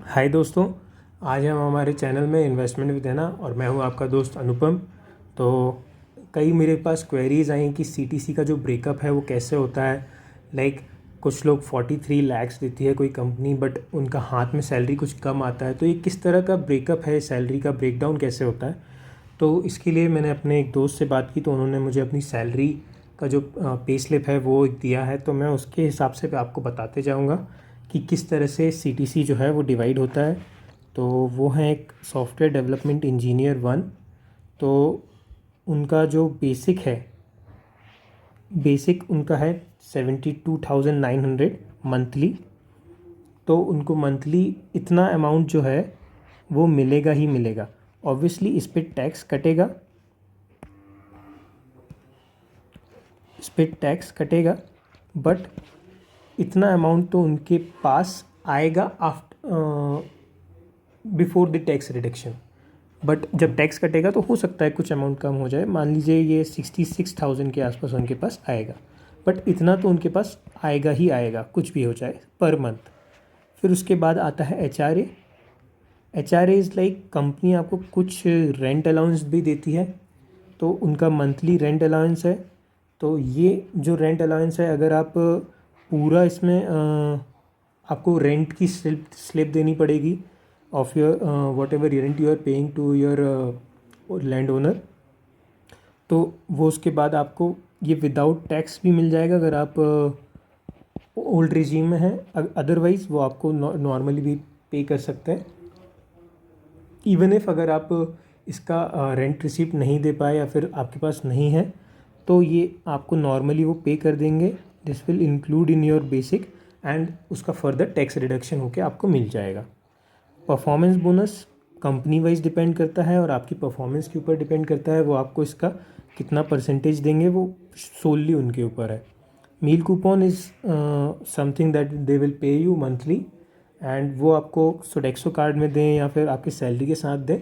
हाय दोस्तों, आज हम हमारे चैनल में इन्वेस्टमेंट विद हैना और मैं हूं आपका दोस्त अनुपम। तो कई मेरे पास क्वेरीज़ आई कि सीटीसी का जो ब्रेकअप है वो कैसे होता है। कुछ लोग 43 लाख्स देती है कोई कंपनी, बट उनका हाथ में सैलरी कुछ कम आता है। तो ये किस तरह का ब्रेकअप है, सैलरी का ब्रेकडाउन कैसे होता है। तो इसके लिए मैंने अपने एक दोस्त से बात की, तो उन्होंने मुझे अपनी सैलरी का जो पे स्लिप है वो दिया है। तो मैं उसके हिसाब से आपको बताते जाऊंगा कि किस तरह से सीटीसी जो है वो डिवाइड होता है। तो वो हैं एक सॉफ्टवेयर डेवलपमेंट इंजीनियर वन। तो उनका जो बेसिक उनका है 72,900 मंथली। तो उनको मंथली इतना अमाउंट जो है वो मिलेगा ही मिलेगा। ऑब्वियसली इस पे टैक्स कटेगा, बट इतना अमाउंट तो उनके पास आएगा after before the tax reduction. But जब टैक्स कटेगा तो हो सकता है कुछ अमाउंट कम हो जाए। मान लीजिए ये 66,000 के आसपास उनके पास आएगा, बट इतना तो उनके पास आएगा ही आएगा, कुछ भी हो जाए, पर मंथ। फिर उसके बाद आता है H R A. Is like company आपको कुछ रेंट अलाउंस भी देती है, तो उनका मंथली रेंट अलाउंस है। तो ये जो रेंट अलाउंस है, अगर आप पूरा इसमें आपको रेंट की स्लिप देनी पड़ेगी of your whatever rent you are paying to your land owner. तो वो उसके बाद आपको ये विदाउट टैक्स भी मिल जाएगा अगर आप ओल्ड रिजीम में हैं। अदरवाइज़ वो आपको नॉर्मली भी पे कर सकते हैं। इवन इफ़ अगर आप इसका रेंट रिसीप्ट नहीं दे पाए या फिर आपके पास नहीं है, तो ये आपको नॉर्मली वो पे कर देंगे। This will include in your basic, and उसका फर्दर टैक्स रिडक्शन होकर आपको मिल जाएगा। Performance bonus company wise depend करता है और आपकी परफॉर्मेंस के ऊपर डिपेंड करता है। वो आपको इसका कितना परसेंटेज देंगे वो सोलली उनके ऊपर है। Meal coupon is something that they will pay you monthly, and वो आपको सोडेक्सो कार्ड में दें या फिर आपकी सैलरी के साथ दें,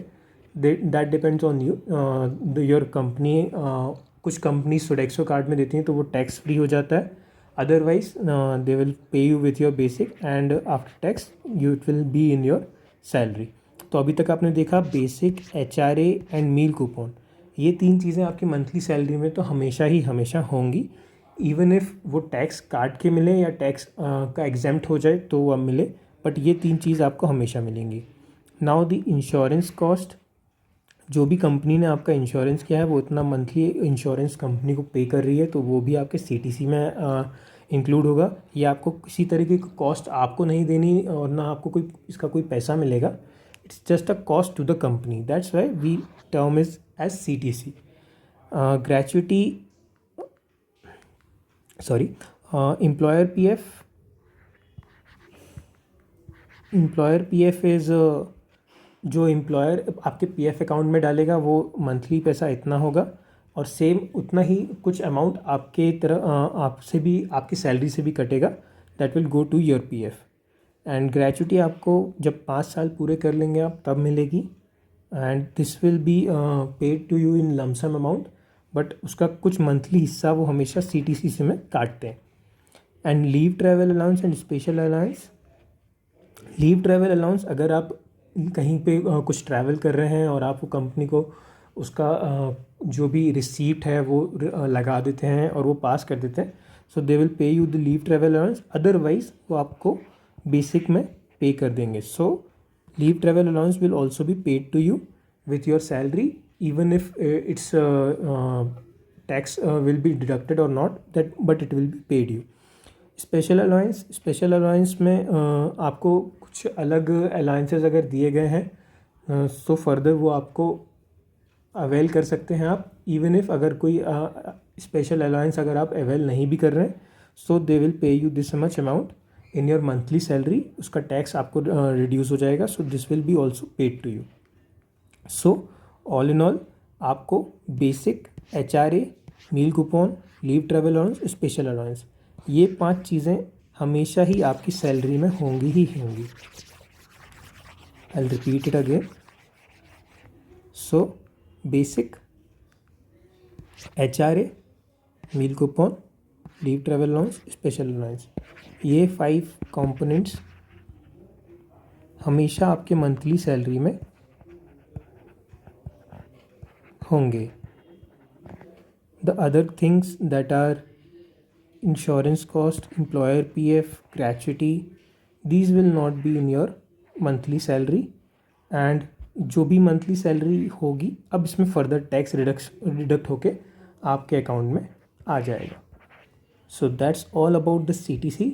that depends on you your company. कुछ कंपनी सोडेक्सो कार्ड में देती हैं तो वो टैक्स फ्री हो जाता है। Otherwise they will pay you with your basic, and after tax you it will B in your salary. तो अभी तक आपने देखा बेसिक, एच.आर.ए एंड मील कूपन, ये तीन चीज़ें आपकी मंथली सैलरी में तो हमेशा ही हमेशा होंगी। इवन इफ़ वो टैक्स काट के मिले या टैक्स का एग्जेम्प्ट हो जाए तो वो अब मिले, बट ये तीन चीज़ आपको हमेशा मिलेंगी। नाउ द इंश्योरेंस कॉस्ट, जो भी कंपनी ने आपका इंश्योरेंस किया है वो इतना मंथली इंश्योरेंस कंपनी को पे कर रही है, तो वो भी आपके सीटीसी में इंक्लूड होगा। ये आपको किसी तरीके की कॉस्ट आपको नहीं देनी और ना आपको कोई इसका कोई पैसा मिलेगा। It's just a cost to the company, that's why we term is as CTC. Gratuity, sorry, employer PF. Employer PF is, जो एम्प्लॉयर आपके पीएफ अकाउंट में डालेगा वो मंथली पैसा इतना होगा, और सेम उतना ही कुछ अमाउंट आपके तरह आपसे भी, आपकी सैलरी से भी कटेगा। That will go to your PF. And gratuity आपको जब 5 साल पूरे कर लेंगे आप तब मिलेगी, and this will be paid to you in lump sum amount, but उसका कुछ मंथली हिस्सा वो हमेशा सीटीसी से में काटते हैं। And leave travel allowance and special allowance. Leave travel allowance, अगर आप कहीं पे कुछ ट्रैवल कर रहे हैं और आप वो कंपनी को उसका जो भी रिसीप्ट है वो लगा देते हैं और वो पास कर देते हैं, so they will pay you the leave travel allowance. Otherwise वो आपको बेसिक में पे कर देंगे। So leave travel allowance will also be paid to you with your salary, even if its tax will be deducted और not that, but it will be paid you. Special allowance में आपको कुछ अलग allowances अगर दिए गए हैं, so further वो आपको अवेल कर सकते हैं आप। इवन इफ़ अगर कोई स्पेशल अलाउंस अगर आप अवेल नहीं भी कर रहे हैं, so they will pay you this much amount in your monthly salary. उसका टैक्स आपको रिड्यूस हो जाएगा, so this will be also paid to you. So all in all आपको basic, HRA, meal coupon, leave travel allowance, special allowance, ये 5 चीज़ें हमेशा ही आपकी salary में होंगी ही होंगी। I repeat it again. So basic, HRA, meal coupon, leave travel allowance, special allowance, ये 5 कंपोनेंट्स हमेशा आपके मंथली सैलरी में होंगे। The other things that are insurance cost, employer PF, gratuity, these will not be in your monthly salary. And जो भी monthly salary होगी अब इसमें फर्दर टैक्स डिडक्ट होके आपके अकाउंट में आ जाएगा। So that's all about the CTC.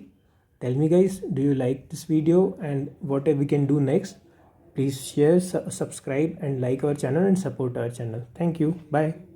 Tell me guys, do you like this video and what we can do next? Please share, subscribe and like our channel and support our channel. Thank you. Bye.